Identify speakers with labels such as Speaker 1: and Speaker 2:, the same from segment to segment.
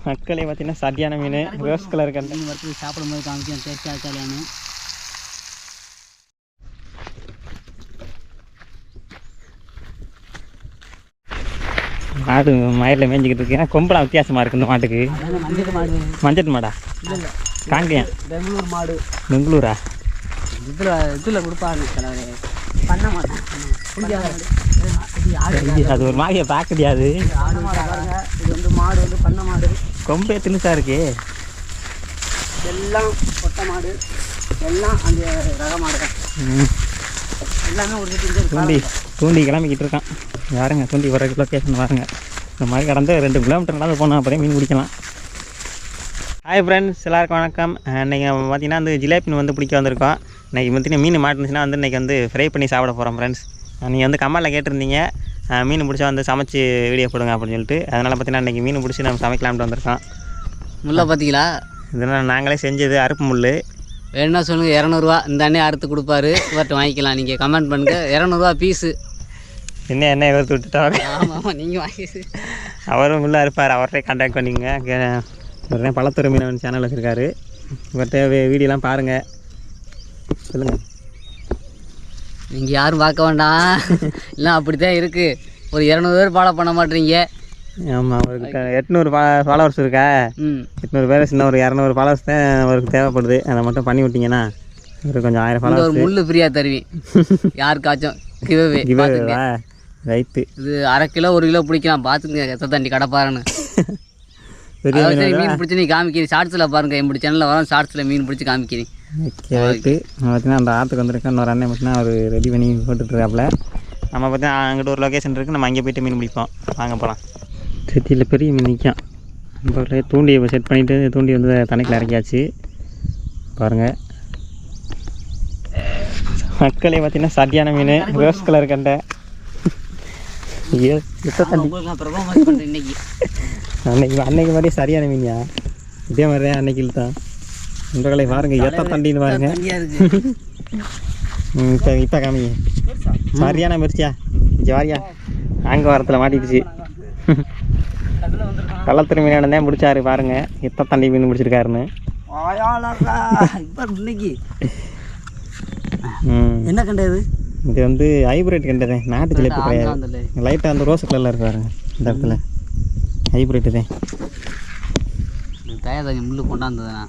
Speaker 1: மக்களே பார்த்தீங்கன்னா சரியான மீன் ரோஸ் கலர் கண்டை
Speaker 2: வறுத்து சாப்பிடும்போது காமிக்கும் டேஸ்ட்டாக இருக்காது.
Speaker 1: மாடு மயிரில் மேய்ஞ்சிக்கிட்டு இருக்கு. ஏன்னா கொம்பெல்லாம் வித்தியாசமாக இருக்குது இந்த மாட்டுக்கு. மஞ்சள் மாடா?
Speaker 2: இல்லை
Speaker 1: காங்கேயம்
Speaker 2: பெங்களூர் மாடு.
Speaker 1: பெங்களூரா?
Speaker 2: இதில் கொடுப்பாங்க பண்ண மாட்டேன்.
Speaker 1: அது ஒரு மாதிரியை பார்க்க முடியாது.
Speaker 2: இது வந்து மாடு வந்து பண்ண மாடு.
Speaker 1: கொம்பே திணுசா இருக்கு.
Speaker 2: எல்லாம் கொட்டை மாடு, எல்லாம் அந்த ரக மாடு தான். எல்லாமே ஒரு
Speaker 1: தூண்டி கிளம்பிக்கிட்டு இருக்கான். யாருங்க தூண்டி வர லொக்கேஷன் பாருங்க. இந்த மாதிரி கடந்து 2 கிலோமீட்டர்னால போனால் அப்போதே மீன் பிடிக்கலாம். ஹாய் ஃப்ரெண்ட்ஸ், எல்லாருக்கும் வணக்கம். இன்றைக்கி பார்த்தீங்கன்னா வந்து ஜிலேபி வந்து பிடிக்க வந்திருக்கோம். இன்றைக்கி பார்த்தீங்கன்னா மீன் மாட்டுனுச்சுன்னா வந்து இன்றைக்கி வந்து ஃப்ரை பண்ணி சாப்பிட போகிறோம் ஃப்ரெண்ட்ஸ். நீங்கள் வந்து கமெண்டில் கேட்டிருந்தீங்க மீன் பிடிச்சா வந்து சமைச்சு வீடியோ போடுங்க அப்படின்னு சொல்லிட்டு. அதனால் பார்த்தீங்கன்னா இன்றைக்கி மீன் பிடிச்சி நம்ம சமைக்கலாம்ட்டு வந்திருக்கோம்.
Speaker 2: முல்லை பார்த்தீங்களா?
Speaker 1: இதெல்லாம் நாங்களே செஞ்சது அறுப்பு முள்.
Speaker 2: வேணுன்னா சொல்லுங்கள், 200 இந்த அண்ணே அறுத்து கொடுப்பாரு. இவர்கிட்ட வாங்கிக்கலாம். நீங்கள் கமெண்ட் பண்ணுங்கள். 200 பீஸு.
Speaker 1: என்ன இவர்த்து விட்டுட்டாங்க.
Speaker 2: ஆமாம், நீங்கள் வாங்கி
Speaker 1: அவரும் முள்ளே இருப்பார். அவர்கிட்ட கான்டாக்ட் பண்ணிக்கங்க. இவர்தான் பழத்துறை மீனவன் சேனல் வச்சுருக்காரு. இவர்கிட்ட வீடியோலாம் பாருங்கள். சொல்லுங்கள்.
Speaker 2: நீங்கள் யாரும் பார்க்க வேண்டாம். இல்லை அப்படி தான் இருக்குது. ஒரு 200 பேர் ஃபாலோ பண்ண மாட்டீங்க.
Speaker 1: ஆமாம், அவருக்கு 800 ஃபாலோவர்ஸ் இருக்கா. 800 பேர் சின்ன ஒரு 200 ஃபாலோவர்ஸ் தான் அவருக்கு தேவைப்படுது. அதை மட்டும் பண்ணி விட்டிங்கன்னா ஒரு கொஞ்சம் 1000 ஃபாலோவர்ஸ்.
Speaker 2: ஒரு முள் ஃப்ரீயாக தருவேன் யாருக்காச்சும்.
Speaker 1: கிவ்வே ரைட்டு.
Speaker 2: இது 1/2 கிலோ 1 கிலோ பிடிக்கலாம். பார்த்துங்க எத்த தண்டி கடப்பாருன்னு. மீன் பிடிச்சி நீ காமிக்கிறீங்க ஷார்ட்ஸில் பாருங்கள். என்னுடைய சேனலில் வரும் ஷார்ட்ஸில் மீன் பிடிச்சி காமிக்கிறேன்.
Speaker 1: Okay right. பார்த்தீங்கன்னா அந்த ஆற்றுக்கு வந்திருக்கேன். இன்னொரு அண்ணன் பார்த்தீங்கன்னா அவர் ரெடி பண்ணி போட்டுட்ருக்காப்புல. நம்ம பார்த்தீங்கன்னா அங்கிட்ட ஒரு லொக்கேஷன் இருக்குது. நம்ம அங்கே போய்ட்டு மீன் பிடிப்போம். வாங்க போகலாம். செத்தியில் பெரிய மீன் நிற்கும். நம்ம தூண்டியை செட் பண்ணிவிட்டு தூண்டி வந்து தண்ணிக்குள்ள இறக்கியாச்சு. பாருங்கள் மக்களே, பார்த்தீங்கன்னா சரியான மீன் ரோஸ் கலர் கண்டை. அன்னைக்கு மாதிரி சரியான மீன்யா. இதே மாதிரி தான் அன்னைக்கு தான். உங்களை பாருங்கள் எத்த தண்டின்னு பாருங்க. இப்போ காமிங்க. சரியான மிர்ச்சியா ஜாரியா அங்கே வரத்தில் மாட்டிடுச்சு. கள்ளத்திரு மீன் தான் பிடிச்சாரு பாருங்க. எத்த தண்டி மீன் பிடிச்சிருக்காருன்னு.
Speaker 2: என்ன கண்டது?
Speaker 1: இது வந்து ஹைப்ரிட் கண்டது. நாட்டு ஜிலேபி கிடையாது. லைட்டாக அந்த ரோஸ் கலரில் இருக்கு பாருங்க. இந்த இடத்துல ஹைப்ரிட்டு தான்.
Speaker 2: தயாரி முள்ளு கொண்டாந்ததுண்ணா.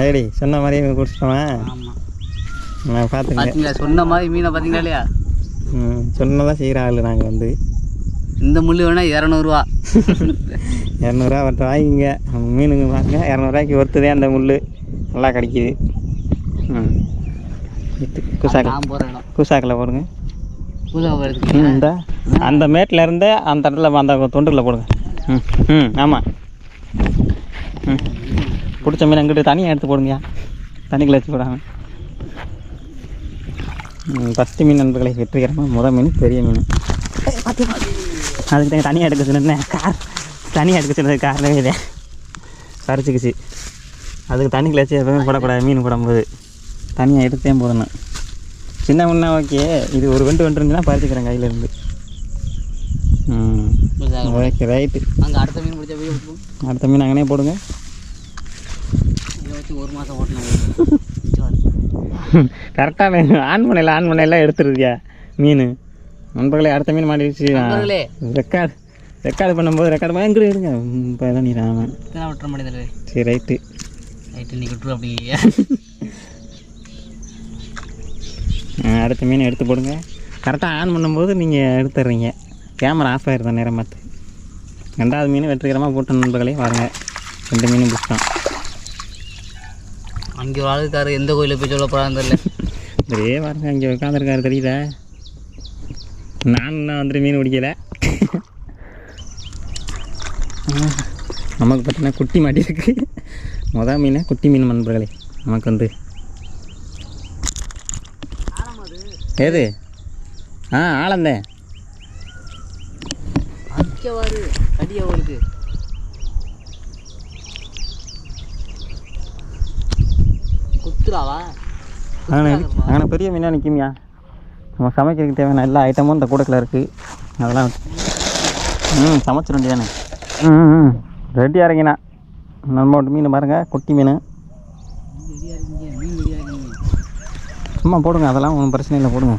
Speaker 1: ஏடி சொன்ன மாதிரியே குடிச்சிட்டோம். நான் பார்த்துக்கல.
Speaker 2: சொன்ன மாதிரி மீனை பார்த்தீங்களா இல்லையா?
Speaker 1: சொன்னதான் செய்கிற ஆள். நாங்கள் வந்து
Speaker 2: இந்த முள் வேணால் 200
Speaker 1: 200 அவர்கிட்ட வாங்கிங்க. மீனுங்க பாருங்க 200 ஒருத்ததே அந்த முள் நல்லா கிடைக்கிது. கூசாக்கில் போடுங்க. இந்த அந்த மேட்டில் இருந்து அந்த இடத்துல அந்த தொண்டுக்குள்ளே போடுங்க. ஆமாம். பிடிச்ச மீன் அங்கிட்டு தனியாக எடுத்து போடுங்கயா. தண்ணிக்குள்ளே வச்சு போடாங்க. ஃபஸ்ட்டு மீன் நண்பர்களை வெற்றிகரமாக மீன் பெரிய மீன். அதுக்கு தான் தனியாக எடுக்க சொன்னேன். தனியாக எடுக்க சொன்னது காரணமே இதே. பறிச்சுக்குச்சு. அதுக்கு தண்ணிக்குள்ளே வச்சு எப்பவுமே போடக்கூடாது. மீன் போடும்போது தனியாக எடுத்தே போடணும். சின்ன மீன்னா ஓகே. இது ஒரு வெண்டு இருந்துச்சுன்னா பறிச்சுக்கிறேன் கையிலேருந்து. Okay right.
Speaker 2: அங்கே அடுத்த மீன் பிடிச்ச வீடியோ
Speaker 1: அடுத்த மீன் அங்கனே போடுங்க.
Speaker 2: இதை வச்சு 1 மாதம் ஓட்டணும்.
Speaker 1: கரெக்டாக ஆன் பண்ணையில் எடுத்துருதியா மீன். நண்பர்களே அடுத்த மீன் மாட்டிடுச்சு. ரெக்கார்டு பண்ணும்போது ரெக்கார்டு பண்ண எங்கே இருங்க. இப்போ தான் நீ ராமன்
Speaker 2: விட்டுற மாட்டேங்குது.
Speaker 1: சரி ரைட்டு
Speaker 2: இன்னைக்கு விட்டுரு. அப்படி
Speaker 1: அடுத்த மீன் எடுத்து போடுங்க. கரெக்டாக ஆன் பண்ணும்போது நீங்கள் எடுத்துடுறீங்க. கேமரா ஆஃப் ஆகிருந்தேன் நேரம் பார்த்து. 2வது மீன் வெற்றிகரமாக போட்ட நண்பர்களே பாருங்க. 2 மீன் பிடிச்சிட்டோம்.
Speaker 2: அங்கே ஒரு ஆளுக்காரு எந்த கோயிலில் போய் சொல்ல போகிறான்னு தெரியல.
Speaker 1: சரியே பாருங்க அங்கே உட்காந்துருக்காரு தெரியுதா. நான் வந்துட்டு மீன் பிடிக்கலை. நமக்கு பார்த்தீங்கன்னா குட்டி மாட்டியிருக்கு. மீன் குட்டி மீன் நண்பர்களே. நமக்கு வந்து ஏது ஆழந்தேன்.
Speaker 2: கடியவளுக்கு குத்துறாவா?
Speaker 1: ஆனால் பெரிய மீனாக நிற்குமியா. நம்ம சமைக்கிறதுக்கு தேவையான எல்லா ஐட்டமும் இந்த கூடக்கில் இருக்குது. அதெல்லாம் சமைச்சிட வேண்டியதானே. ரெடி இறங்கினா நம்ம மீன் பாருங்கள், குட்டி மீன். சும்மா போடுங்க, அதெல்லாம் ஒன்றும் பிரச்சனை இல்லை, போடுங்க.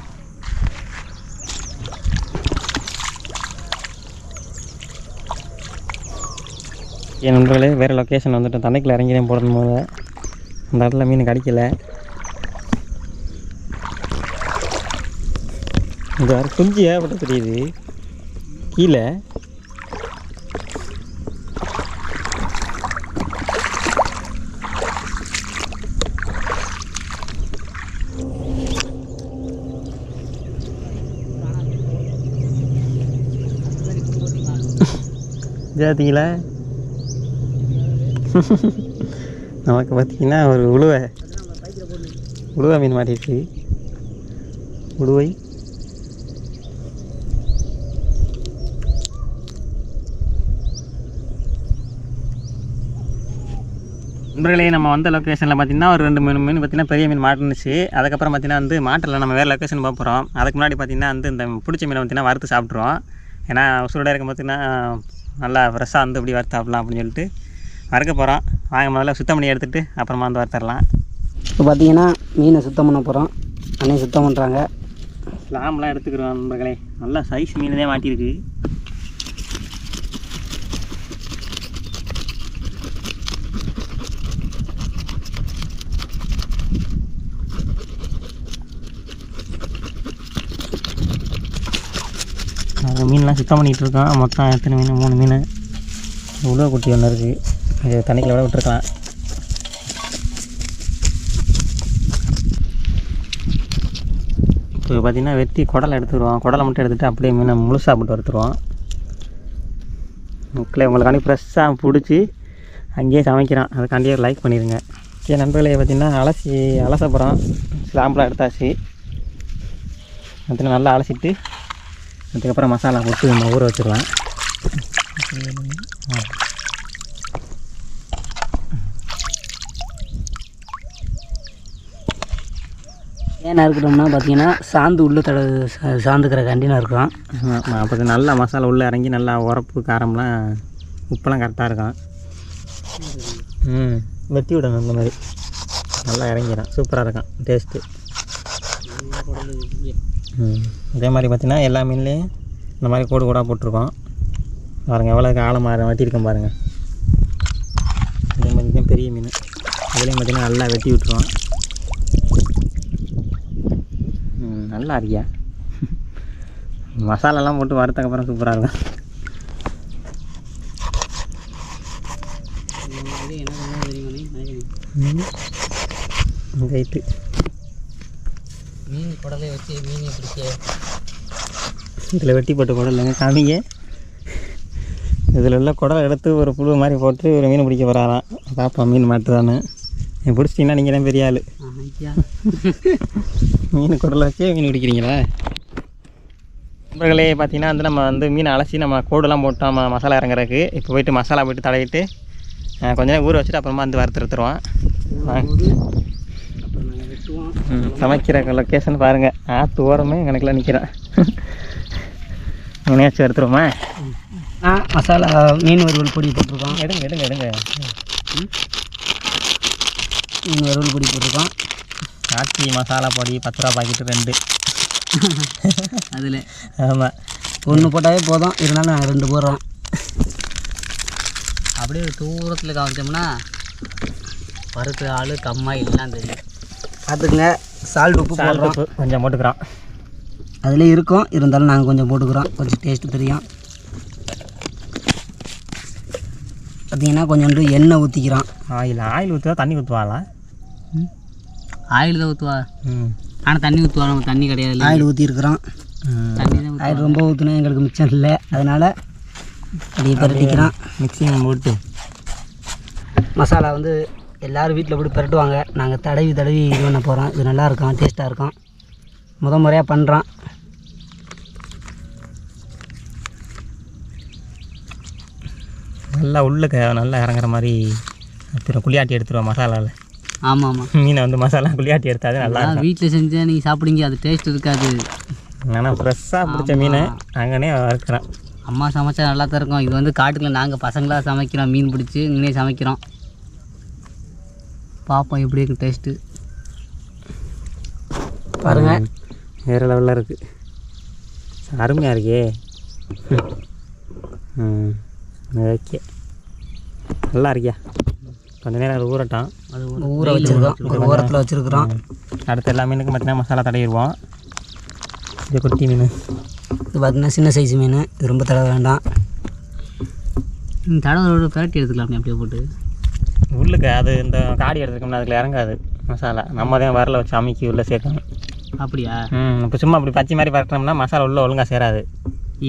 Speaker 1: என் நண்பர்களே, வேறு லொக்கேஷன் வந்துட்டு தண்டைக்குள்ள இறங்கிதான் போடணும் போது அந்த இடத்துல மீன் கிடைக்கல. இந்த வேறு குஞ்சு ஏகப்பட்ட தெரியுது கீழே. ஜாத்திங்களா நமக்கு பார்த்தீங்கன்னா ஒரு உழுவை மீன் மாட்டிடுச்சு. உழுவை நண்பர்களே, நம்ம வந்த லொக்கேஷனில் பார்த்திங்கன்னா ஒரு 2 மீன் பார்த்திங்கன்னா பெரிய மீன் மாட்டுனுச்சு. அதுக்கப்புறம் பார்த்திங்கன்னா வந்து மாட்டில் நம்ம வேறு லொக்கேஷன் போக போகிறோம். அதுக்கு முன்னாடி பார்த்திங்கன்னா வந்து இந்த பிடிச்ச மீனை பார்த்திங்கன்னா வறுத்து சாப்பிட்ருவோம். ஏன்னா சூடாக இருக்கும் பார்த்திங்கன்னா நல்லா ஃப்ரெஷ்ஷாக வந்து இப்படி வறுத்து சாப்பிட்லாம் அப்படின்னு சொல்லிட்டு வறுக்க போகிறோம். வாங்க முதல்ல சுத்தம் பண்ணி எடுத்துகிட்டு அப்புறமா வந்து வறுத்தரலாம்.
Speaker 2: இப்போ பார்த்திங்கன்னா மீனை சுத்தம் பண்ண போகிறோம். அன்னைக்கு சுத்தம் பண்ணுறாங்க.
Speaker 1: ஸ்லாம்லாம் எடுத்துக்கிறோம் நண்பர்களே. நல்லா சைஸ் மீன் தான் மாட்டியிருக்கு. மீன்லாம் சுத்தம் பண்ணிகிட்டு இருக்கோம். மொத்தம் எத்தனை மீன்? 3 மீன். உழுவ குட்டி ஒன்று இருக்குது, அது தண்ணிக்குள்ள விட விட்டுருக்கலாம். இப்போ பார்த்திங்கன்னா வெட்டி குடலை எடுத்துருவோம். குடலை மட்டும் எடுத்துகிட்டு அப்படியே மீனை முழுசாக போட்டு வறுத்துருவோம். மக்களே, உங்களுக்காண்டி ஃப்ரெஷ்ஷாக பிடிச்சி அங்கேயே சமைக்கிறோம். அதுக்காண்டியே லைக் பண்ணிடுங்க. சரி நண்பர்களே, பார்த்திங்கன்னா அலச போகிறோம். ஸ்லாம்பெலாம் எடுத்தாச்சு. அதுக்கு நல்லா அலசிட்டு அதுக்கப்புறம் மசாலா போட்டு நம்ம ஊற வச்சுருவேன்.
Speaker 2: ஏன் நறுக்கிட்டோம்னா பார்த்தீங்கன்னா சாந்து உள்ளே சாந்துக்கிற கண்டினா இருக்கும்.
Speaker 1: அப்போ நல்லா மசாலா உள்ளே இறங்கி நல்லா உரப்பு காரம்லாம் உப்பெல்லாம் கரெக்டாக இருக்கும். வெட்டி விடணும், அந்த மாதிரி நல்லா இறங்கிடும். சூப்பராக இருக்கும் டேஸ்ட்டு. இதே மாதிரி பார்த்திங்கன்னா எல்லா மீன்லேயும் இந்த மாதிரி கோடு கூடாக போட்டிருக்கோம். பாருங்கள் எவ்வளோ ஆழமாக வெட்டியிருக்கோம் பாருங்கள். இதே மாதிரி தான் பெரிய மீன். அதுலேயும் பார்த்திங்கன்னா நல்லா வெட்டி விட்டுருவோம். நல்லா இருக்கியா? மசாலாலாம் போட்டு வறுத்தக்கப்புறம் சூப்பராக இருக்கும். ரைட்டு,
Speaker 2: மீன் குடலை வச்சு மீனை பிடிக்க
Speaker 1: இதில் வெட்டி போட்டு குடலைங்க காமிங்க. இதில் உள்ள குடலை எடுத்து ஒரு புழு மாதிரி போட்டு ஒரு மீன் பிடிக்க போகிறாராம். பார்ப்போம் மீன் மாட்டுதானே. பிடிச்சிட்டிங்கன்னா நீங்கள் தான் பெரிய ஆள். மீன் குடலை வச்சே மீன் பிடிக்கிறீங்களா? நண்பர்களே, பார்த்தீங்கன்னா வந்து நம்ம வந்து மீனை அலசி நம்ம கோடெல்லாம் போட்டோம் மசாலா இறங்குறதுக்கு. இப்போ போய்ட்டு மசாலா போய்ட்டு தடவிட்டு கொஞ்ச நேரம் ஊற வச்சுட்டு அப்புறமா வந்து வறுத்துருவோம். சமைக்கிற லொக்கேஷன் பாருங்கள். ஆற்று ஓரமே எனக்குலாம் நிற்கிறேன். மீனையாச்சும் வறுத்துருவோமா?
Speaker 2: மசாலா மீன் வறுவல் பொடி போட்டிருக்கோம்.
Speaker 1: எடுங்க
Speaker 2: மீன் வறுவல் பொடி போட்டிருக்கோம்.
Speaker 1: ஆச்சி மசாலா பொடி 10 ரூபா பாக்கெட்டு 2.
Speaker 2: அதில்
Speaker 1: ஆமாம்,
Speaker 2: 1 போட்டாவே போதும். இருந்தாலும் நாங்கள் 2 போடுறோம். அப்படியே தூரத்தில் காமிச்சோம்னா வறுக்கிற ஆள் கம்மா எல்லாம் தெரியும். பார்த்துக்குங்க. சால்ட் உப்பு போடுறோம்,
Speaker 1: கொஞ்சம் போட்டுக்கிறோம்.
Speaker 2: அதில் இருக்கும், இருந்தாலும் நாங்கள் கொஞ்சம் போட்டுக்கிறோம். கொஞ்சம் டேஸ்ட்டு தெரியும். பார்த்திங்கன்னா கொஞ்சோண்டு எண்ணெய் ஊற்றிக்கிறோம்.
Speaker 1: ஆயில் ஊற்றுவா தண்ணி ஊற்றுவாங்களா?
Speaker 2: ஆயில் தான் ஊற்றுவா. ஆனால் தண்ணி ஊற்றுவா. நம்ம தண்ணி கிடையாது, ஆயில் ஊற்றிருக்கிறோம். தண்ணி தான். ஆயில் ரொம்ப ஊற்றினா எங்களுக்கு மிச்சம் இல்லை, அதனால் அப்படியே பரட்டிக்கிறோம்.
Speaker 1: மிக்சிங் போட்டு
Speaker 2: மசாலா வந்து எல்லோரும் வீட்டில் போட்டு பரட்டுவாங்க. நாங்கள் தடவி இது பண்ண போகிறோம். இது நல்லாயிருக்கும், டேஸ்ட்டாக இருக்கும். முறையாக பண்ணுறோம்.
Speaker 1: நல்லா உள்ளுக்கு நல்லா இறங்குற மாதிரி குளியாட்டி எடுத்துருவோம் மசாலாவில்.
Speaker 2: ஆமாம்,
Speaker 1: மீனை வந்து மசாலா குளியாட்டி எடுத்தாது நல்லா.
Speaker 2: வீட்டில் செஞ்சால் நீங்கள் சாப்பிடுங்க, அது டேஸ்ட் இருக்காது.
Speaker 1: ஆனால் ஃப்ரெஷ்ஷாக பிடிச்ச மீன் அங்கனே வறுக்கிறேன்.
Speaker 2: அம்மா சமைச்சா நல்லா தான் இருக்கும். இது வந்து காட்டுக்குள்ள நாங்கள் பசங்களாக சமைக்கிறோம், மீன் பிடிச்சி இங்கே சமைக்கிறோம். பார்ப்போம் எப்படி இருக்குது டேஸ்ட்டு. பாருங்கள்
Speaker 1: வேறு லெவலில் இருக்குது, அருமையாக இருக்கே. ஓகே, நல்லா இருக்கியா? கொஞ்சம் நேரம் அது ஊறட்டும்.
Speaker 2: அது ஊற வச்சுருக்கோம், ஒரு ஓரத்தில் வச்சுருக்குறோம்.
Speaker 1: அடுத்து எல்லா மீனுக்கும் பார்த்தீங்கன்னா மசாலா தடவிடுவோம். இது குட்டி மீன்,
Speaker 2: இது பார்த்திங்கன்னா சின்ன சைஸ் மீன். இது ரொம்ப தடவை வேண்டாம். தடவை பேரட்டி எடுத்துக்கலாமே அப்படியே போட்டு.
Speaker 1: உள்ளுக்கு அது இந்த காடி எடுத்துருக்கோம்னா அதுக்கு இறங்காது மசாலா. நம்ம தான் வரல வச்சு அமுக்கி உள்ளே சேர்க்கணும்.
Speaker 2: அப்படியா?
Speaker 1: இப்போ சும்மா அப்படி பச்சை மாதிரி பரட்டினோம்னா மசாலா உள்ளே ஒழுங்காக சேராது.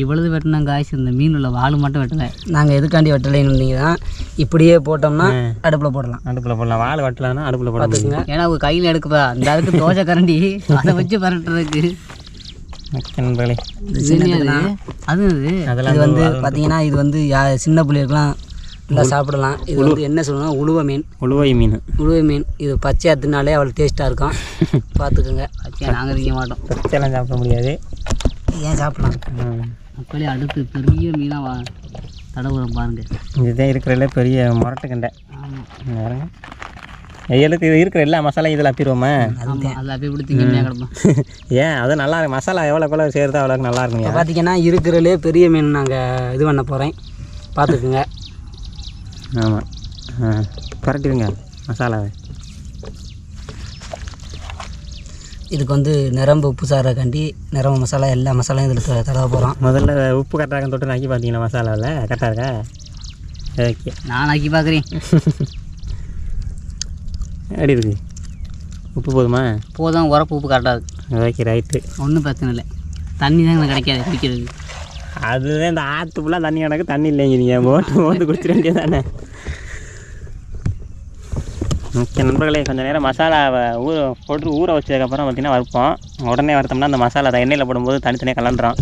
Speaker 2: இவ்வளவு வெட்டினாங்க காய்ச்சி, இந்த மீன் உள்ள வால் மட்டும் வெட்டலை. நாங்கள் எதுக்காண்டி வெட்டலைன்னு இருந்தீங்கன்னா இப்படியே போட்டோம்னா அடுப்பில் போடலாம்.
Speaker 1: அடுப்பில் போடலாம். வால் வெட்டலைன்னா அடுப்பில் போடலாம்.
Speaker 2: ஏன்னா அவங்க கையில் எடுக்கப்பா அந்த அதுக்கு தோசை கரண்டி அதை வச்சு பரட்டுறதுக்கு.
Speaker 1: நண்பர்களே,
Speaker 2: அது அது வந்து பார்த்தீங்கன்னா இது வந்து சின்ன பிள்ளைகளுக்குலாம் நல்லா சாப்பிடலாம். இது வந்து என்ன சொல்லணும்னா உழுவை மீன். உழுவை மீன் இது பச்சையாக தின்னாலே அவ்வளோ டேஸ்ட்டாக இருக்கும். பார்த்துக்குங்க. பச்சையாக நாங்கள் திங்க மாட்டோம்.
Speaker 1: பச்சையெல்லாம் சாப்பிட முடியாது.
Speaker 2: ஏன் சாப்பிடலாம்? மக்களே அடுத்து பெரிய மீனாக தடவுறோம் பாருங்கள்.
Speaker 1: இதுதான் இருக்கிறதுல பெரிய முரட்டுக்கண்டை. ஆமாம், எழுத்து இது இருக்கிற எல்லா மசாலையும் இதில் அப்பிடுவோமா?
Speaker 2: அதில் அப்படி பிடிச்சிங்க கிடப்போம்.
Speaker 1: ஏன் அது நல்லா இருக்கும். மசாலா எவ்வளோ சேருதோ அவ்வளோக்கு நல்லா இருக்கும்.
Speaker 2: பார்த்தீங்கன்னா இருக்கிறதுலே பெரிய மீன் நாங்கள் இது பண்ண போகிறேன், பார்த்துக்குங்க.
Speaker 1: ஆமாம், பரட்டிடுங்க மசாலாவை.
Speaker 2: இதுக்கு வந்து நிரம்பு உப்பு சாரக்காண்டி நிரம்பு மசாலா எல்லா மசாலாவும் இதில் தடவை போகிறோம்.
Speaker 1: முதல்ல உப்பு கரெக்டாக தொட்டு நக்கி பார்த்தீங்களா மசாலாவில்? கரெக்டாக இருக்கா? ஓகே,
Speaker 2: நான் நக்கி பார்க்குறேன்.
Speaker 1: எப்படி இருக்குது? உப்பு போதுமா?
Speaker 2: போதும், உரப்பு உப்பு கரெக்டாக இருக்குது.
Speaker 1: ஓகே, ரைட்டு, ஒன்றும்
Speaker 2: பிரச்சனை இல்லை. தண்ணி தான் எனக்கு கிடைக்காது குடிக்கிறது.
Speaker 1: அதுதான் இந்த ஆற்று ஃபுல்லாக தண்ணி கிடக்கு, தண்ணி இல்லைங்க. நீங்கள் மோட்டு குடிச்சிட வேண்டியது தானே. ஓகே நண்பர்களே, கொஞ்சம் நேரம் மசாலாவை ஊற வச்சதுக்கப்புறம் பார்த்திங்கன்னா வறுப்போம். உடனே வறுத்தோம்னா அந்த மசாலா அதை எண்ணெயில் போடும்போது தனித்தனியாக கலந்துடும்.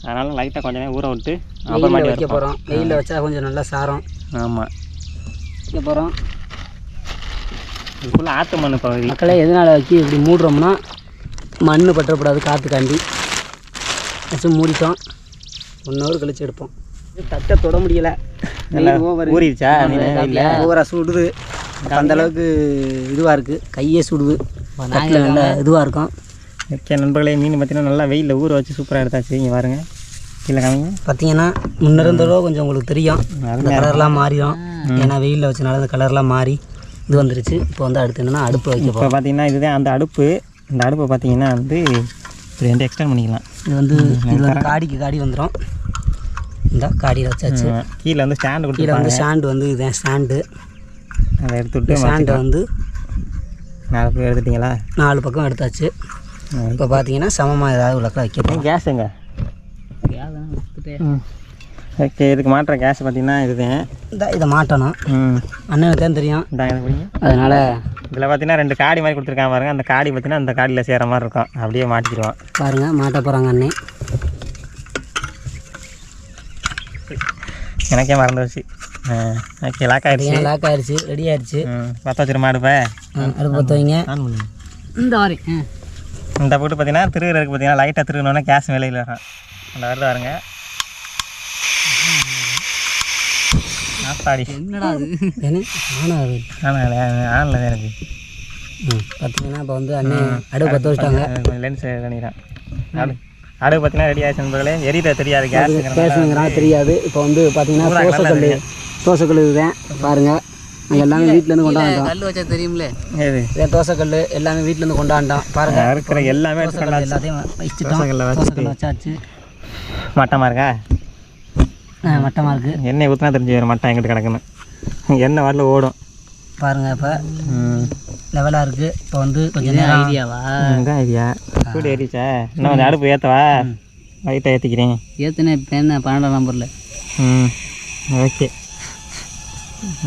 Speaker 1: அதனால் லைட்டாக கொஞ்சம் நேரம் ஊற விட்டு அப்புறமா வைக்க போகிறோம். வெயிலில் வச்சா கொஞ்சம் நல்லா சாரம். ஆமாம், வைக்க போகிறோம். இதுக்குள்ளே ஆற்று மண் பகுதி.
Speaker 2: மக்களை எதனால் வச்சு இப்படி மூடுறோம்னா மண் பற்றப்படாது காற்றுக்காண்டி. வச்சு மூடிட்டோம். 1 ஹவர் கழிச்சு எடுப்போம். தட்டை தொட முடியலை,
Speaker 1: ஊறிடுச்சா?
Speaker 2: ஓவராக சுடுது. அந்தளவுக்கு இதுவாக இருக்குது, கையே சுடுது. தட்டில் நல்லா இதுவாக இருக்கும்.
Speaker 1: ஓகே நண்பர்களே, மீன் பார்த்தீங்கன்னா நல்லா வெயிலில் ஊற வச்சு சூப்பராக எடுத்தாச்சு. இங்கே பாருங்க, கீழே காமிங்க.
Speaker 2: பார்த்தீங்கன்னா முன்னிருந்ததோ கொஞ்சம் உங்களுக்கு தெரியும், அந்த கலர்லாம் மாறிடும். ஏன்னா வெயிலில் வச்சனால அந்த கலர்லாம் மாறி இது வந்துருச்சு. இப்போ வந்து அடுத்து என்னென்னா அடுப்பு வைக்க போகிறோம்.
Speaker 1: இப்போ பார்த்தீங்கன்னா இதுதான் அந்த அடுப்பு. இந்த அடுப்பை பார்த்தீங்கன்னா வந்து இப்படி வந்து எக்ஸ்டெண்ட் பண்ணிக்கலாம்.
Speaker 2: இது வந்து காடிக்கு காடி வந்துடும். இந்த காடியில் வச்சாச்சு.
Speaker 1: கீழே வந்து ஸ்டாண்டு கொடுத்து,
Speaker 2: கீழே வந்து ஸ்டாண்டு வந்து இதுதான் ஸ்டாண்டு.
Speaker 1: அதை எடுத்துவிட்டு
Speaker 2: ஸ்டாண்டை வந்து
Speaker 1: 4 பக்கம் எடுத்துட்டிங்களா?
Speaker 2: 4 பக்கம் எடுத்தாச்சு. இப்போ பார்த்தீங்கன்னா சமமாக ஏதாவது உலக்கில் வைக்கிறோம்.
Speaker 1: கேஸுங்க. ஓகே, இதுக்கு மாட்டுற கேஸ் பார்த்தீங்கன்னா இதுதான்.
Speaker 2: இதை மாட்டணும். அண்ணனுக்கு தான் தெரியும். அதனால்
Speaker 1: இதில் பார்த்தீங்கன்னா 2 காடி மாதிரி கொடுத்துருக்காங்க பாருங்க. அந்த காடி பார்த்தீங்கன்னா அந்த காடியில் சேர மாதிரி இருக்கும். அப்படியே மாட்டிக்கிடுவோம்
Speaker 2: பாருங்கள். மாட்ட போகிறாங்க அண்ணே.
Speaker 1: எனக்கே மறந்து வச்சு. ஓகே, லாக் ஆகிடுச்சு.
Speaker 2: ரெடி ஆகிடுச்சு.
Speaker 1: பற்ற வச்சிருமா அடுப்பை?
Speaker 2: அடுப்பு பற்ற வைங்க. இந்த வாரி
Speaker 1: இந்த போட்டு பார்த்தீங்கன்னா திருவுறதுக்கு பார்த்தீங்கன்னா லைட்டாக திருவினோன்னா கேஸ் வெளியில் வரும். அந்த வருது பாருங்க. ஆப்பாடி
Speaker 2: என்னடா அது? ஆனில்
Speaker 1: எனக்கு
Speaker 2: பார்த்தீங்கன்னா இப்போ வந்து அண்ணன் அடுப்பு பற்ற வச்சிட்டாங்க.
Speaker 1: கொஞ்சம் லென்ஸ் பண்ணிடுறேன். அடுப்பு பார்த்தீங்கன்னா ரெடி ஆகிடுச்சு நண்பர்களே. எரியிற தெரியாது,
Speaker 2: கேஸுங்கிறனால தெரியாது. இப்போ வந்து பார்த்தீங்கன்னா தோசைக்கல் இதுதான் பாருங்கள். நாங்கள் எல்லாமே வீட்டிலேருந்து கொண்டாண்டோம். கல் வச்சா தெரியும்ல, இதே தோசைக்கல் எல்லாமே வீட்டிலேருந்து கொண்டாண்டோம். பாருங்கள்,
Speaker 1: இருக்கிற எல்லாமே
Speaker 2: எல்லாத்தையும் வச்சுட்டோம். வச்சாச்சு.
Speaker 1: மட்டமாக இருக்கா?
Speaker 2: மட்டமாக இருக்குது.
Speaker 1: எண்ணெய் ஊற்றினா தெரிஞ்சு வரும் மட்டம் எங்கிட்ட கிடக்குன்னு. எண்ணெய் வரல ஓடும்
Speaker 2: பாருங்கள். இப்போ லெவலாக இருக்குது. இப்போ வந்து கொஞ்சம் நேரம் ஐடியாவா?
Speaker 1: இதுதான் ஐடியா. கூட ஏறிச்சா? இன்னும் கொஞ்சம் அடுப்பு ஏற்றவா? லைட்டாக ஏற்றிக்கிறேன்.
Speaker 2: ஏற்றுனேன். இப்போ என்ன 12ஆம் நம்பரில்.
Speaker 1: ஓகே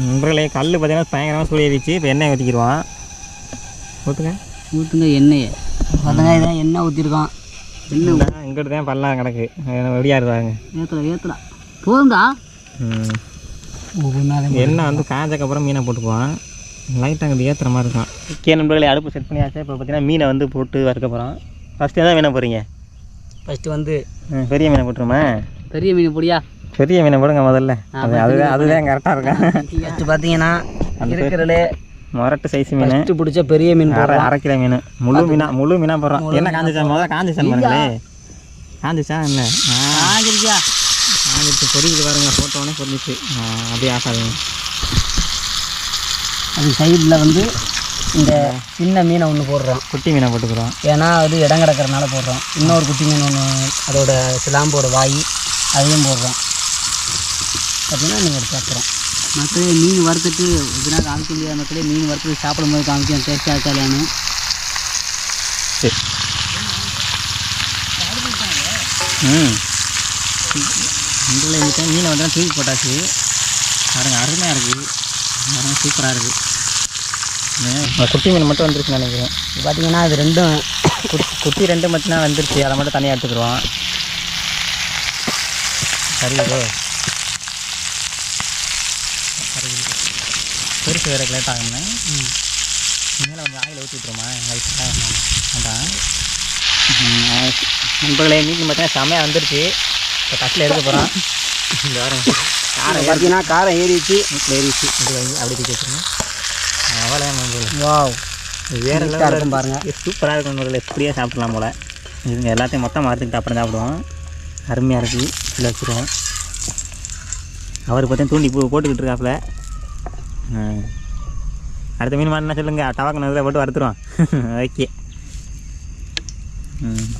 Speaker 1: நண்பர்களே, கல் பார்த்தீங்கன்னா பயங்கரமாக சூடு ஏறிச்சு. இப்போ எண்ணெய் ஊற்றிக்கிடுவான். ஊற்றுங்க
Speaker 2: எண்ணெயை. பார்த்தங்க இதான் எண்ணெய் ஊற்றிருக்கோம்.
Speaker 1: எண்ணெய் இங்கிட்டு தான் பல்லாம் கிடக்கு. ரெடியாக இருக்காங்க.
Speaker 2: ஏற்றுடா போதும்டா.
Speaker 1: எண்ணெய் வந்து காஞ்சக்கப்புறம் மீனை போட்டுக்குவான். லைட்டாக அங்கே ஏற்றுற மாதிரி இருக்கும். ஓகே நண்பர்களே, அடுப்பு செட் பண்ணியாச்சு. இப்போ பார்த்தீங்கன்னா மீனை வந்து போட்டு வறுக்க போகிறோம். ஃபஸ்ட்டு எதாவது மீனை போகிறீங்க?
Speaker 2: ஃபஸ்ட்டு வந்து
Speaker 1: பெரிய மீனை போட்டுருமா?
Speaker 2: பெரிய மீன் பொடியா
Speaker 1: பெரிய மீனை போடுங்க முதல்ல. அதுதான் கரெக்டாக இருக்கும்.
Speaker 2: ஃபஸ்ட்டு பார்த்தீங்கன்னா இருக்கிறதுலே
Speaker 1: மொரட்டு சைஸ் மீன்
Speaker 2: பிடிச்ச பெரிய மீன்,
Speaker 1: அரை கிலோ மீன், முழு மீனாக போடுறோம். என்ன காஞ்சிச்சா முதல்ல? காஞ்சிச்சான் பாருங்களே. காஞ்சிச்சா என்ன? காஞ்சிச்சு பொரிக்குது பாருங்க. போட்டோன்னே பொரிஞ்சிச்சு. அப்படியே ஆகாதுங்க.
Speaker 2: அது சைடில் வந்து இந்த சின்ன மீனை ஒன்று போடுறோம்,
Speaker 1: குட்டி மீனை போட்டுக்கிறோம்.
Speaker 2: ஏன்னா அது இடம் கிடக்கிறதுனால போடுறோம். இன்னொரு குட்டி மீன் ஒன்று, அதோட சிலாம்போட வாய், அதையும் போடுறோம். பார்த்தீங்கன்னா நீங்கள் எடுத்து சாப்பிட்றோம். மக்களே மீன் வறுத்துட்டு எப்படின்னா காமிக்க முடியாத மக்களே, மீன் வறுத்துட்டு சாப்பிடும்போது காமிக்கும் டேஸ்ட்டாக இருக்காதான்னு.
Speaker 1: இதில் மீனை வந்து தூக்கி போட்டாச்சு பாருங்க. அருமையாக இருக்குது பாருங்க, சூப்பராக இருக்குது. குட்டி மீன் மட்டும் வந்துருச்சுன்னு நினைக்கிறேன்.
Speaker 2: இது பார்த்தீங்கன்னா அது ரெண்டும்
Speaker 1: குட்டி 2 மட்டும்தான் வந்துருச்சு. அதை மட்டும் தனியாக எடுத்துக்கிடுவோம். சரி பெருசு வேறு லேட் ஆகுங்க. மேலே கொஞ்சம் ஆயில் ஊற்றி விட்டுருமா லைட்டாக? அதான் நண்பர்களே, மீன் பார்த்தீங்கன்னா செம்மையாக வந்துருச்சு. இப்போ தட்டில் எடுக்க போகிறோம். இந்த வாரம்
Speaker 2: காரம் பார்த்தீங்கன்னா காரம் ஏறிச்சு,
Speaker 1: ஏறிச்சு. அப்படி தூக்கி வச்சுருங்க. அவ்வளோ
Speaker 2: வாவ்,
Speaker 1: வேறு
Speaker 2: இருக்கும் பாருங்கள்.
Speaker 1: சூப்பராக இருக்கும் நண்பர்கள். எப்படியே சாப்பிட்லாம் போல். இதுங்க எல்லாத்தையும் மொத்தம் மறுத்துக்கிட்டு அப்புறம் சாப்பிடுவோம். அருமையாக இருக்குது. இதில் வச்சுருவோம். அவருக்கு பார்த்தீங்கன்னா தூண்டி போட்டுக்கிட்டு இருக்காப்புல. அடுத்த மீன் மாட்டினா சொல்லுங்கள், டவாக்கு இதில் போட்டு வறுத்துருவோம். ஓகே.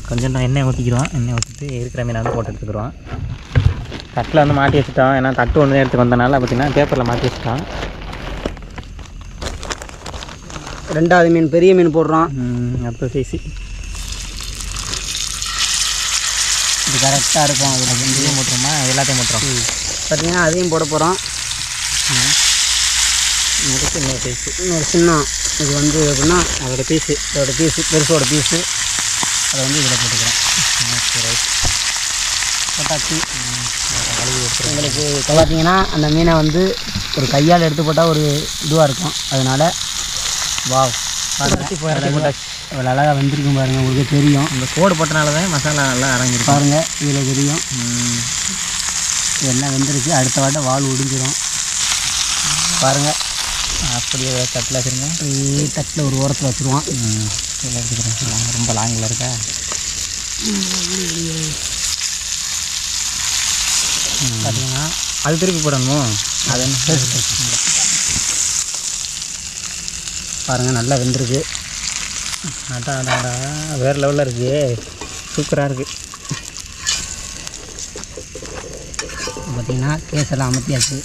Speaker 1: கொஞ்சம் எண்ணெய் ஊற்றிக்கிறோம். எண்ணெய் ஊற்றிட்டு இருக்கிற மீனை வந்து போட்டு எடுத்துக்கிறோம். தட்டில் வந்து மாட்டி வச்சுட்டோம். ஏன்னா தட்டு ஒன்று எடுத்துக்கு வந்தனால பார்த்திங்கன்னா பேப்பரில் மாட்டி வச்சுட்டோம்.
Speaker 2: ரெண்டாவது மீன் பெரிய மீன் போடுறோம்.
Speaker 1: அடுத்த சைஸு
Speaker 2: இது கரெக்டாக இருக்கும். அதில்
Speaker 1: இதையும் போட்டுருமா? எல்லாத்தையும் போட்டுரும்.
Speaker 2: பார்த்தீங்கன்னா அதையும் போட போகிறோம்.
Speaker 1: அதுக்கு இன்னொரு சைஸு,
Speaker 2: இன்னொரு சின்ன, இது வந்து எப்படின்னா
Speaker 1: அதோட பீஸு,
Speaker 2: பெருசோட பீஸு, அதை வந்து இதில் போட்டுக்கிறோம்.
Speaker 1: ரைட்
Speaker 2: போட்டாச்சு. உங்களுக்கு இப்போ பார்த்தீங்கன்னா அந்த மீனை வந்து ஒரு கையால் எடுத்து போட்டால் ஒரு இதுவாக இருக்கும். அதனால் வாவ்,
Speaker 1: போட்டாச்சு.
Speaker 2: இவ்வளோ அழகாக வெந்திருக்கும் பாருங்கள். உங்களுக்கு தெரியும்,
Speaker 1: இந்த கோடு போட்டனால தான் மசாலா நல்லா இறங்கிருக்கு
Speaker 2: பாருங்கள். இதில் தெரியும் இதெல்லாம் வெந்துருச்சு. அடுத்த வாட்டை வால் ஒடிஞ்சிடும் பாருங்கள்.
Speaker 1: அப்படியே தட்டில் வச்சுருங்க.
Speaker 2: அப்படியே தட்டில் ஒரு ஓரத்தில் வச்சுருவோம்.
Speaker 1: எடுத்துக்கிறேன். ரொம்ப லாங்கில் இருக்கா?
Speaker 2: பார்த்தீங்கன்னா
Speaker 1: அது திருப்பி போடணுமோ?
Speaker 2: அது என்ன பாருங்கள், நல்லா வெந்திருக்கு.
Speaker 1: அடாடா, வேறு லெவலில் இருக்குது. சூப்பராக இருக்குது.
Speaker 2: பார்த்திங்கன்னா கேஸெல்லாம் அமர்த்தியாச்சு.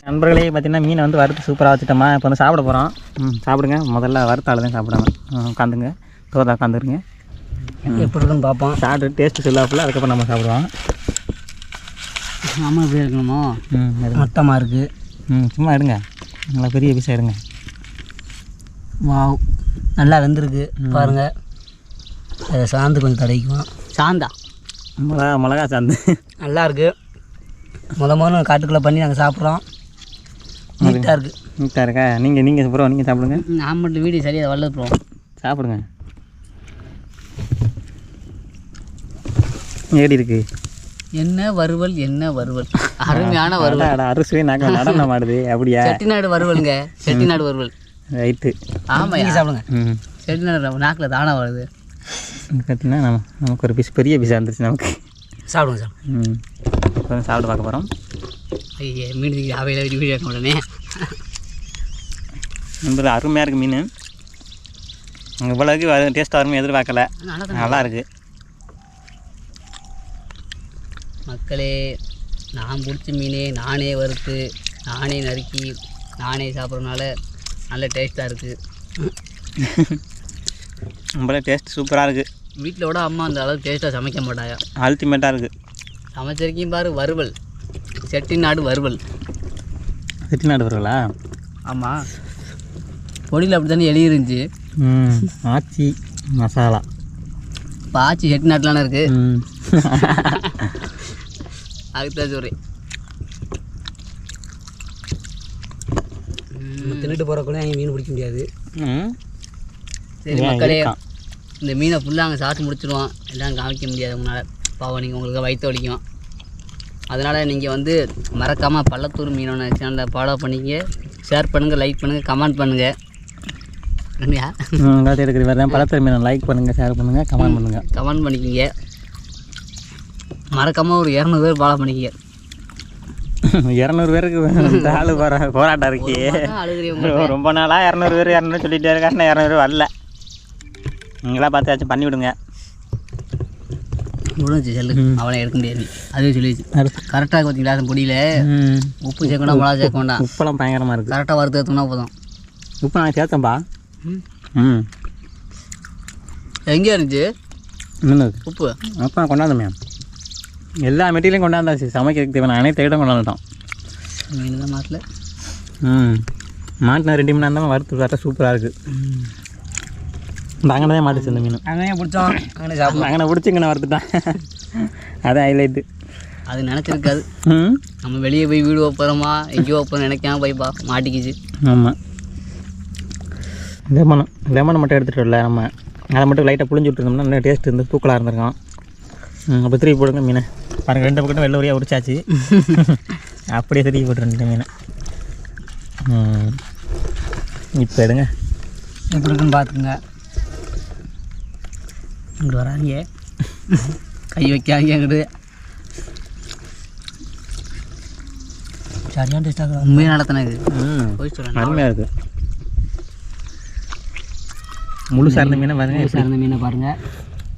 Speaker 1: நண்பர்களே, பார்த்திங்கன்னா மீனை வந்து வறுத்து சூப்பராக வச்சுட்டோமா. இப்போ வந்து சாப்பிட போகிறோம். சாப்பிடுங்க. முதல்ல வறுத்தால தான் சாப்பிடுங்க. உட்காந்துங்க, தோதா உட்காந்துருங்க.
Speaker 2: எப்படி இருக்குன்னு பார்ப்போம்.
Speaker 1: சாப்பிட்டு டேஸ்ட்டு சொல்லாப்புல அதுக்கப்புறம் நம்ம சாப்பிடுவோம்.
Speaker 2: நம்ம எப்படி இருக்கணுமோ மொத்தமாக இருக்குது.
Speaker 1: சும்மா எடுங்க, நல்லா பெரிய பீஸாக எடுங்க.
Speaker 2: வாவ், நல்லா வெந்திருக்கு பாருங்கள். அதை சாந்து கொஞ்சம் தடவிக்குவோம். சாந்தா
Speaker 1: மிளகா சாந்து
Speaker 2: நல்லா இருக்குது. முதல்ல காட்டுக்குள்ளே பண்ணி நாங்கள் சாப்பிட்றோம். நீட்டாக இருக்குது.
Speaker 1: நீட்டாக இருக்கா? நீங்கள் ப்ரோ, நீங்கள் சாப்பிடுங்க.
Speaker 2: நான் மட்டும் வீடியோ சரியாக வரல ப்ரோ.
Speaker 1: சாப்பிடுங்க. எப்படி இருக்கு?
Speaker 2: என்ன வறுவல், என்ன வறுவல், அருமையான வறுவல்.
Speaker 1: அரிசி நாங்கள் நடனம் ஆடுது. அப்படியா?
Speaker 2: செட்டிநாடு வறுவலுங்க, செட்டிநாடு வறுவல்.
Speaker 1: ரைட்டு.
Speaker 2: ஆமாம், நீங்கள் சாப்பிடுங்க. செட்டிநாடு நாக்கில் தானே வருது.
Speaker 1: பார்த்தீங்கன்னா நமக்கு ஒரு பீஸ், பெரிய பீஸாக இருந்துச்சு நமக்கு.
Speaker 2: சாப்பிடுங்க சார்.
Speaker 1: இப்போ சாப்பிட்டு பார்க்க போகிறோம்.
Speaker 2: ஐயே, மீன் அவையில் வீடியோ எடுக்க உடனே
Speaker 1: நண்பர்கள், அருமையாக இருக்குது மீன். இவ்வளோக்கு டேஸ்ட்டாக வருமே எதிர்பார்க்கல. நல்லா இருக்குது
Speaker 2: மக்களே. நான் பிடிச்ச மீனே நானே வறுத்து, நானே நறுக்கி, நானே சாப்பிட்றதுனால நல்ல டேஸ்ட்டாக இருக்குது.
Speaker 1: நம்மளே டேஸ்ட் சூப்பராக இருக்குது.
Speaker 2: வீட்டில் விட அம்மா அந்த அளவுக்கு டேஸ்ட்டாக சமைக்க மாட்டாங்க.
Speaker 1: அல்டிமேட்டாக இருக்குது.
Speaker 2: சமைச்சிருக்கீங்க பாரு, வறுவல், செட்டிநாடு வறுவல்.
Speaker 1: செட்டிநாடு வறுவலா?
Speaker 2: ஆமாம், பொடியில் அப்படி தானே எழுதிருந்துச்சு.
Speaker 1: ஆச்சி மசாலா.
Speaker 2: இப்போ ஆச்சி செட்டிநாட்டுலான இருக்குது. அதுக்கு தான் சொல்கிறேன். தின்னுட்டு போகிறக்குள்ளே அங்கே மீன் பிடிக்க முடியாது. சரி மக்களே, இந்த மீனை ஃபுல்லாக அங்கே சாப்பிட்டு முடிச்சிடுவோம். எல்லாம் காமிக்க முடியாது உங்களால். பாவம், நீங்கள் உங்களுக்கு வயிற்று வலிக்கும். அதனால் நீங்கள் வந்து மறக்காமல் பள்ளத்தூர் மீனோட சேனலை ஃபாலோ பண்ணிங்க, ஷேர் பண்ணுங்கள், லைக் பண்ணுங்கள், கமெண்ட் பண்ணுங்கள். இல்லையா
Speaker 1: காத்து எடுக்கிற வேறு தான் பள்ளத்தூர் மீனை லைக் பண்ணுங்கள், ஷேர் பண்ணுங்கள், கமெண்ட்
Speaker 2: பண்ணிக்கிங்க. மறக்காமல் ஒரு 200 பேர் ஃபாலோ பண்ணிக்கிங்க.
Speaker 1: 200 பேருக்கு ஆளு போராட்டம் இருக்கே. ரொம்ப நாளாக 200 பேர் 200 சொல்லிகிட்டே இருக்காரு. 200 பேர் வரல. நீங்களாம் பார்த்தாச்சும் பண்ணி விடுங்க.
Speaker 2: முடிஞ்சு செல்லு அவளை எடுக்க முடியாது. அதுவே சொல்லிடுச்சு கரெக்டாக பார்த்தீங்களா. அந்த பொடியில் உப்பு சேர்க்கணும், மிளகா சேர்க்க வேண்டாம்.
Speaker 1: உப்பெல்லாம் பயங்கரமாக இருக்குது.
Speaker 2: கரெக்டாக வறுத்து எடுத்தோம்னா போதும்.
Speaker 1: உப்பு நான் சேர்த்தேன்ப்பா.
Speaker 2: எங்கே இருந்துச்சு உப்பு?
Speaker 1: அப்போ நான் கொண்டாந்தேன். எல்லா மெட்டீரியலையும் கொண்டாந்தாச்சு. சமைக்கிறதுக்கு தேவையான அனைத்து ஐட்டம் கொண்டாந்துட்டோம்.
Speaker 2: மீன் தான் மாட்டில்
Speaker 1: மாட்டினா 2 மணி நேரம் வறுத்து கரெக்டாக சூப்பராக இருக்குது. இந்த அங்கே மாட்டுச்சு இந்த மீன்.
Speaker 2: அங்கே பிடிச்சோம், அங்கே சாப்பிடுவோம்.
Speaker 1: அங்கே பிடிச்சி இங்கே வறுத்துட்டான். அதான் ஹைலைட்டு.
Speaker 2: அது நினச்சிருக்காது. நம்ம வெளியே போய் வீடு வைப்போமா எங்கேயோ வைப்போம் நினைக்காம போய்ப்பா மாட்டிக்கிச்சு.
Speaker 1: ஆமாம். லெமனை மட்டும் எடுத்துகிட்டு வரல நம்ம. அதை மட்டும் லைட்டாக புளிஞ்சு விட்டுருந்தோம்னா இன்னும் டேஸ்ட் இருந்து தூக்கலாக இருந்திருக்கோம். அப்போ திருப்பி போடுங்க மீனை. பாருங்கள் 2 பக்கட்டும் வெள்ளை உரியாக உரிச்சாச்சு. அப்படியே திருப்பி போட்டுருந்துட்டு மீனை. இப்போ எடுங்க.
Speaker 2: எப்படி இருக்குன்னு பார்த்துக்குங்க. இங்கிட்டு வராங்க, கை வைக்காங்க. அங்கிட்டு சரியான டேஸ்ட்டாக உண்மையாக நடத்தினது. போய் சொல்கிறேன்,
Speaker 1: அருமையாக இருக்குது. முழு சார்ந்த மீனை பாருங்கள்.
Speaker 2: முழு சார்ந்த மீனை பாருங்கள்.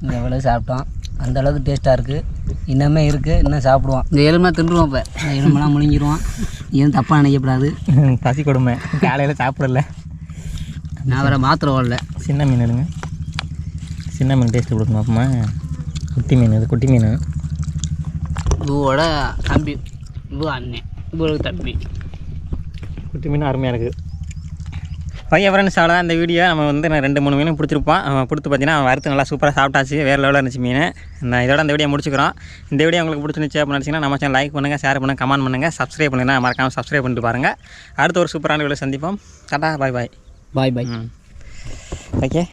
Speaker 2: இந்த எவ்வளோ சாப்பிட்டோம், அந்த அளவுக்கு டேஸ்ட்டாக இருக்குது. இன்னமே இருக்குது, இன்னும் சாப்பிடுவோம். இந்த எலும்பெலாம் தின்றுவோம். இப்போ இந்த எலும்பெல்லாம் முழுங்கிடுவோம். ஏன் தப்பாக நினைக்கப்படாது.
Speaker 1: பசி கொடுமை. காலையில் சாப்பிடல.
Speaker 2: நான் வேறு மாத்திரை ஓடல.
Speaker 1: சின்ன மீன் எடுங்க. சின்ன மீன் டேஸ்ட்டு கொடுக்கணும். அப்புறமா குட்டி மீன், இது குட்டி மீன்.
Speaker 2: இவோட தம்பி, இவோ அண்ணன், இவ்வளோ தம்பி.
Speaker 1: குட்டி மீன் அருமையாக இருக்குது. ஓகே ஃப்ரெண்ட்ஸ், அவ்வளோதான் இந்த வீடியோ. நம்ம வந்து 2-3 மீனும் பிடிச்சிருப்போம். பிடிச்சி பார்த்தீங்கன்னா வறுத்து நல்லா சூப்பராக சாப்பிட்டாச்சு. வேறு லெவலில் இருந்துச்சு மீன். இதோட இந்த வீடியோ முடிச்சுக்கிறோம். இந்த வீடியோ உங்களுக்கு பிடிச்சிருந்துச்சு அப்படின்னு நினச்சிங்கன்னா நம்ம சேனல் லைக் பண்ணுங்கள், ஷேர் பண்ணுங்கள், கமெண்ட் பண்ணுங்கள், சப்ஸ்கிரைப் பண்ணுங்கள். மறக்காமல் சப்ஸ்கிரைப் பண்ணிட்டு பாருங்கள். அடுத்த ஒரு சூப்பரான வீடியோ சந்திப்போம். டாடா, பாய் பாய்.
Speaker 2: பாய் பாய்.
Speaker 1: ஓகே.